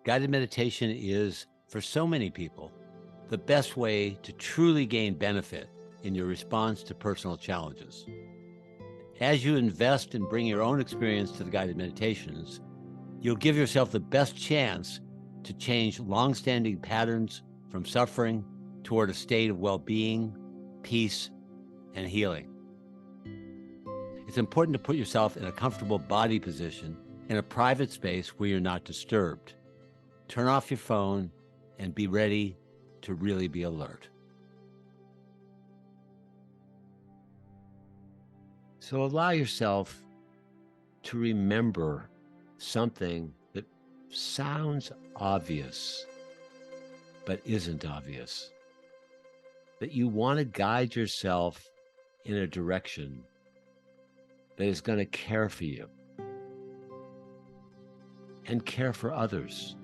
Guided meditation is, for so many people, the best way to truly gain benefit in your response to personal challenges. As you invest and bring your own experience to the guided meditations, you'll give yourself the best chance to change long-standing patterns from suffering toward a state of well-being, peace, and healing. It's important to put yourself in a comfortable body position in a private space where you're not disturbed. Turn off your phone and be ready to really be alert. So allow yourself to remember something that sounds obvious, but isn't obvious. That you want to guide yourself in a direction that is going to care for you and care for others.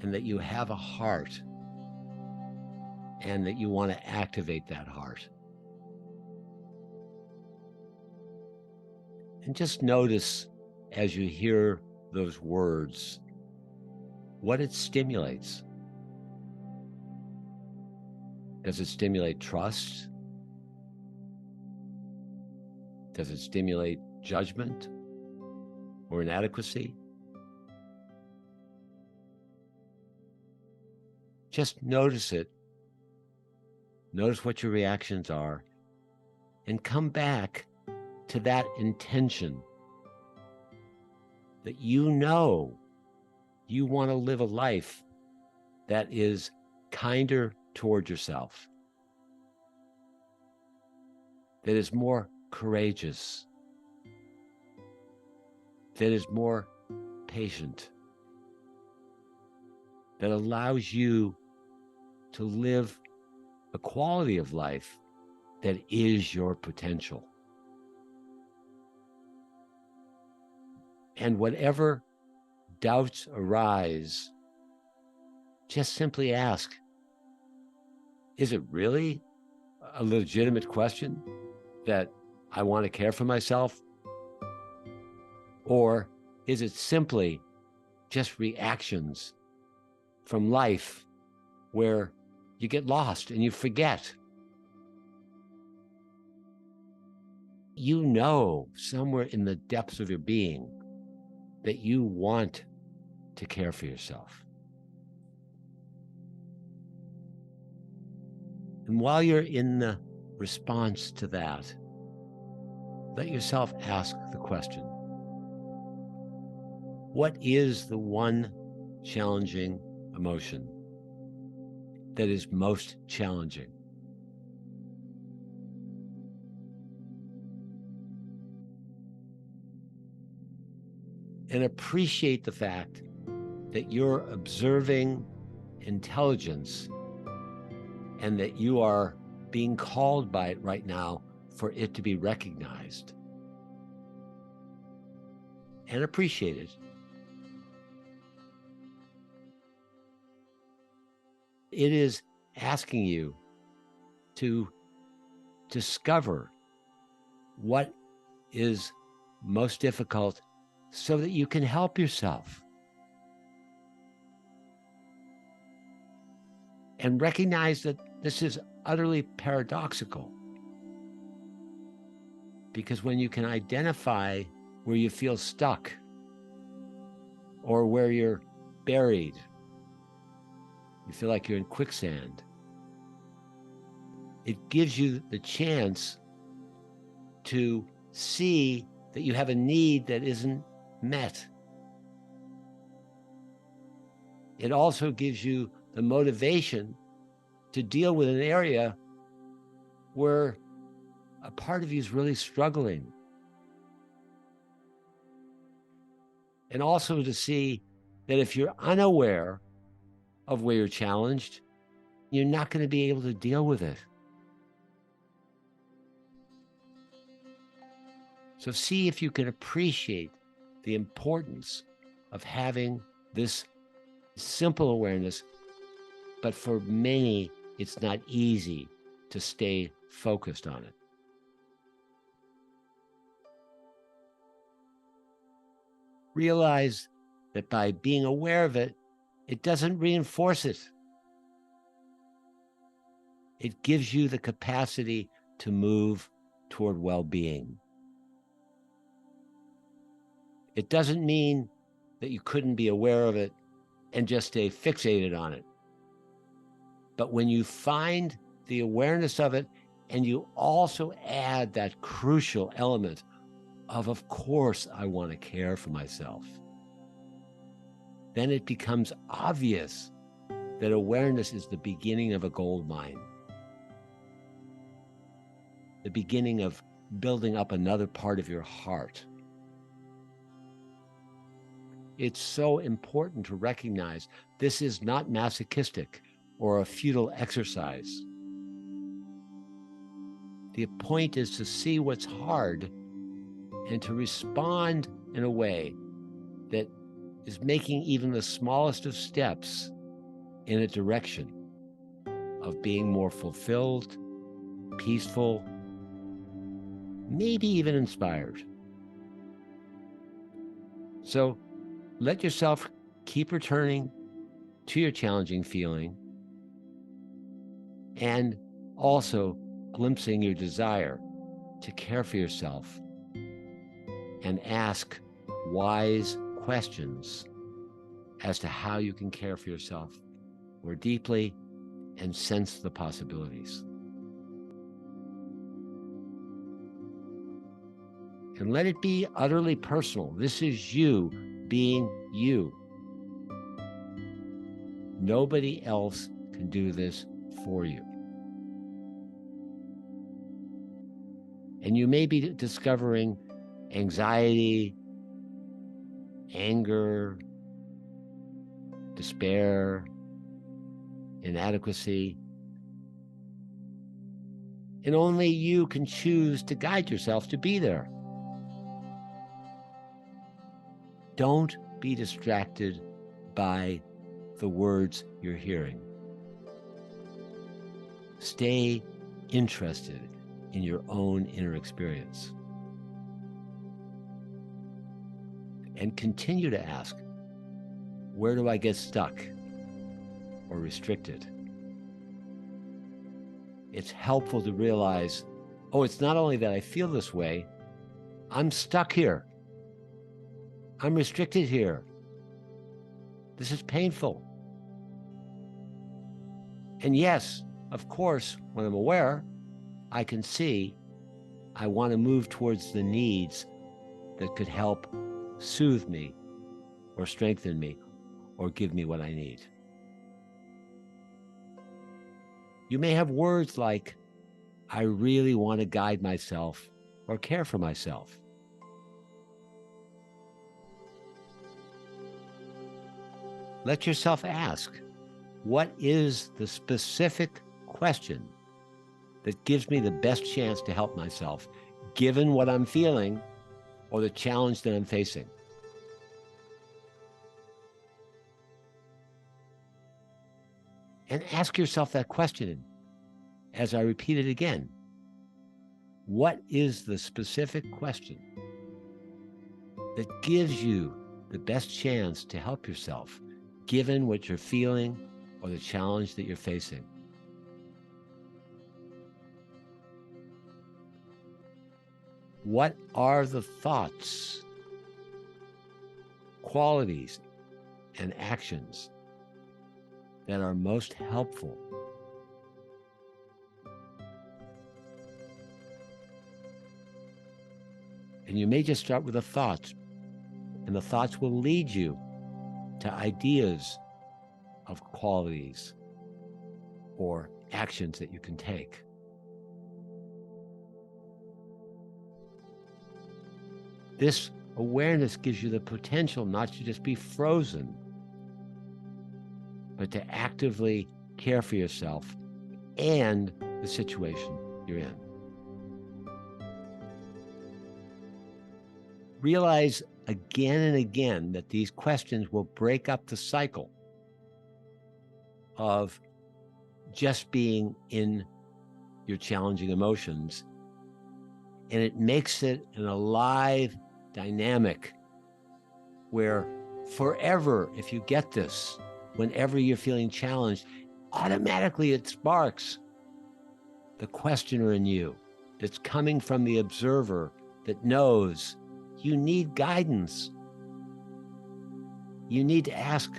And that you have a heart and that you want to activate that heart. And just notice as you hear those words, what it stimulates. Does it stimulate trust? Does it stimulate judgment or inadequacy? Just notice it. Notice what your reactions are and come back to that intention that you know you want to live a life that is kinder toward yourself, that is more courageous, that is more patient, that allows you to live a quality of life that is your potential. And whatever doubts arise, just simply ask, is it really a legitimate question that I want to care for myself? Or is it simply just reactions from life where you get lost and you forget? You know somewhere in the depths of your being that you want to care for yourself. And while you're in the response to that, let yourself ask the question, what is the one challenging emotion that is most challenging? And appreciate the fact that you're observing intelligence and that you are being called by it right now for it to be recognized. And appreciate it. It is asking you to discover what is most difficult so that you can help yourself. And recognize that this is utterly paradoxical. Because when you can identify where you feel stuck or where you're buried, you feel like you're in quicksand, it gives you the chance to see that you have a need that isn't met. It also gives you the motivation to deal with an area where a part of you is really struggling. And also to see that if you're unaware of where you're challenged, you're not going to be able to deal with it. So see if you can appreciate the importance of having this simple awareness, but for many, it's not easy to stay focused on it. Realize that by being aware of it, it doesn't reinforce it. It gives you the capacity to move toward well-being. It doesn't mean that you couldn't be aware of it and just stay fixated on it. But when you find the awareness of it, and you also add that crucial element of course, I want to care for myself, then it becomes obvious that awareness is the beginning of a gold mine, the beginning of building up another part of your heart. It's so important to recognize this is not masochistic or a futile exercise. The point is to see what's hard and to respond in a way that is making even the smallest of steps in a direction of being more fulfilled, peaceful, maybe even inspired. So let yourself keep returning to your challenging feeling and also glimpsing your desire to care for yourself and ask wise questions as to how you can care for yourself more deeply and sense the possibilities. And let it be utterly personal. This is you being you. Nobody else can do this for you. And you may be discovering anxiety, anger, despair, inadequacy. And only you can choose to guide yourself to be there. Don't be distracted by the words you're hearing. Stay interested in your own inner experience. And continue to ask, where do I get stuck or restricted? It's helpful to realize, oh, it's not only that I feel this way, I'm stuck here. I'm restricted here. This is painful. And yes, of course, when I'm aware, I can see I want to move towards the needs that could help soothe me or strengthen me or give me what I need. You may have words like, I really want to guide myself or care for myself. Let yourself ask, what is the specific question that gives me the best chance to help myself, given what I'm feeling or the challenge that I'm facing? And ask yourself that question as I repeat it again. What is the specific question that gives you the best chance to help yourself, given what you're feeling or the challenge that you're facing? What are the thoughts, qualities, and actions that are most helpful? And you may just start with a thought, and the thoughts will lead you to ideas of qualities or actions that you can take. This awareness gives you the potential not to just be frozen, but to actively care for yourself and the situation you're in. Realize again and again that these questions will break up the cycle of just being in your challenging emotions, and it makes it an alive dynamic where forever, if you get this, whenever you're feeling challenged, automatically it sparks the questioner in you that's coming from the observer that knows you need guidance. You need to ask,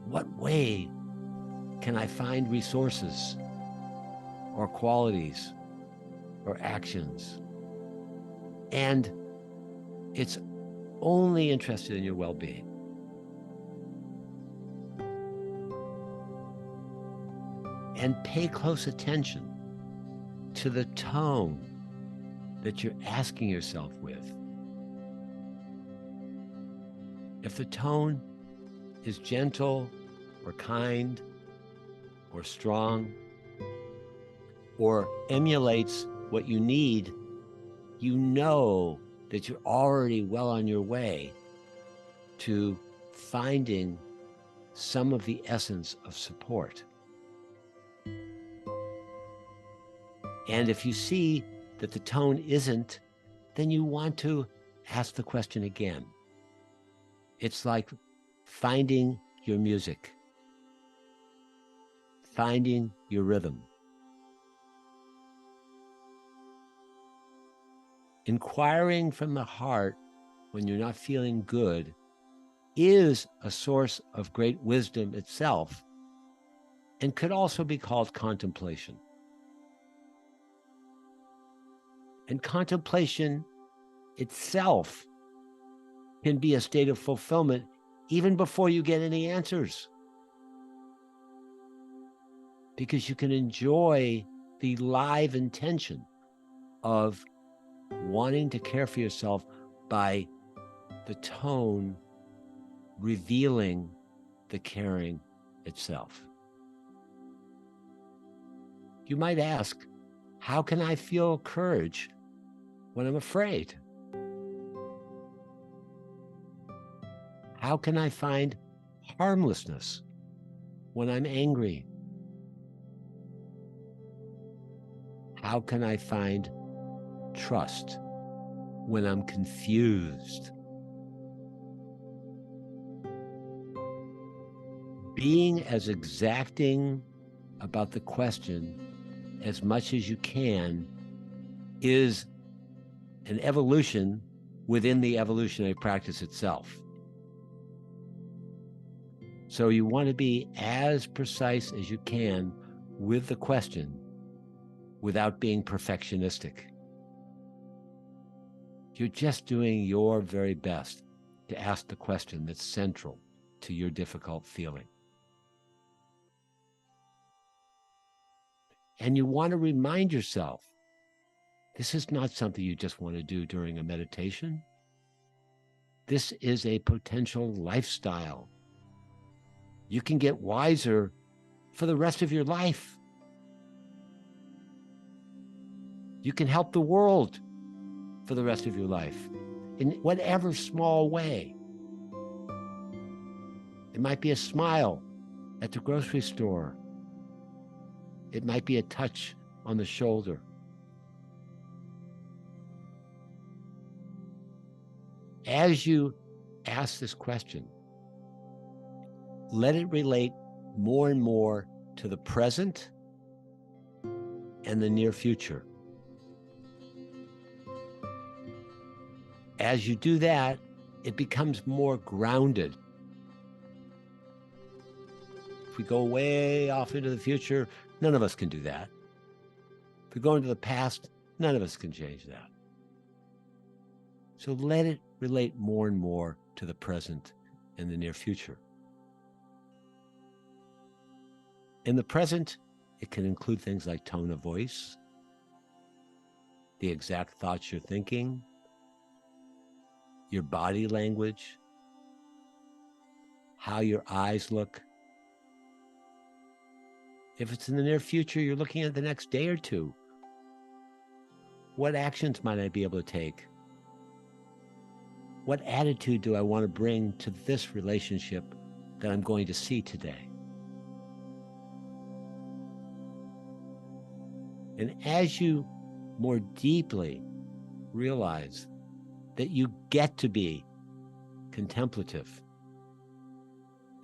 what way can I find resources or qualities or actions? And it's only interested in your well-being. And pay close attention to the tone that you're asking yourself with. If the tone is gentle or kind or strong or emulates what you need, you know that you're already well on your way to finding some of the essence of support. And if you see that the tone isn't, then you want to ask the question again. It's like finding your music, finding your rhythm. Inquiring from the heart when you're not feeling good is a source of great wisdom itself, and could also be called contemplation. And contemplation itself can be a state of fulfillment even before you get any answers, because you can enjoy the live intention of wanting to care for yourself by the tone revealing the caring itself. You might ask, how can I feel courage when I'm afraid? How can I find harmlessness when I'm angry? How can I find trust when I'm confused? Being as exacting about the question as much as you can is an evolution within the evolutionary practice itself. So you want to be as precise as you can with the question without being perfectionistic. You're just doing your very best to ask the question that's central to your difficult feeling. And you want to remind yourself, this is not something you just want to do during a meditation. This is a potential lifestyle. You can get wiser for the rest of your life. You can help the world for the rest of your life in whatever small way. It might be a smile at the grocery store. It might be a touch on the shoulder. As you ask this question, let it relate more and more to the present and the near future. As you do that, it becomes more grounded. If we go way off into the future, none of us can do that. If we go into the past, none of us can change that. So let it relate more and more to the present and the near future. In the present, it can include things like tone of voice, the exact thoughts you're thinking, your body language, how your eyes look. If it's in the near future, you're looking at the next day or two. What actions might I be able to take? What attitude do I want to bring to this relationship that I'm going to see today? And as you more deeply realize that you get to be contemplative.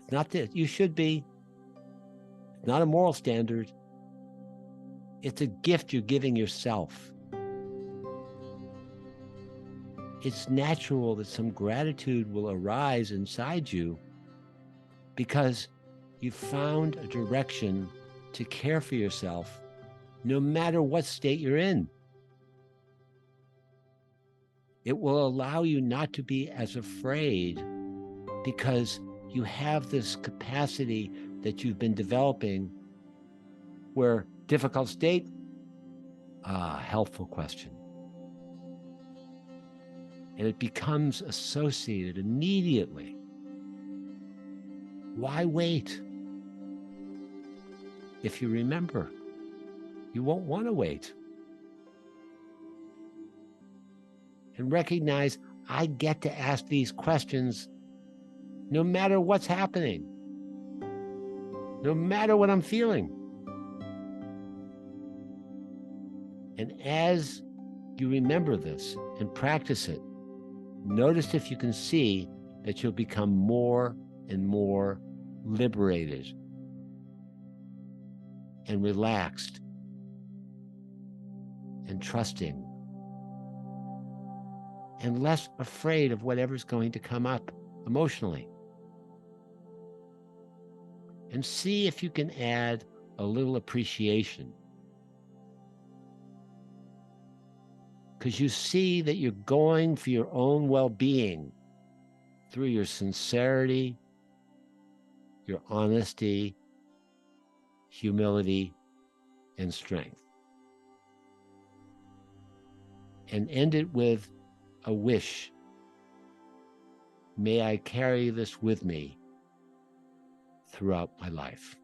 It's not that you should be. It's not a moral standard. It's a gift you're giving yourself. It's natural that some gratitude will arise inside you because you've found a direction to care for yourself no matter what state you're in. It will allow you not to be as afraid because you have this capacity that you've been developing where difficult state, helpful question. And it becomes associated immediately. Why wait? If you remember, you won't want to wait. And recognize I get to ask these questions no matter what's happening, no matter what I'm feeling. And as you remember this and practice it, notice if you can see that you'll become more and more liberated and relaxed and trusting and less afraid of whatever's going to come up emotionally. And see if you can add a little appreciation. Because you see that you're going for your own well-being through your sincerity, your honesty, humility, and strength. And end it with a wish. May I carry this with me throughout my life.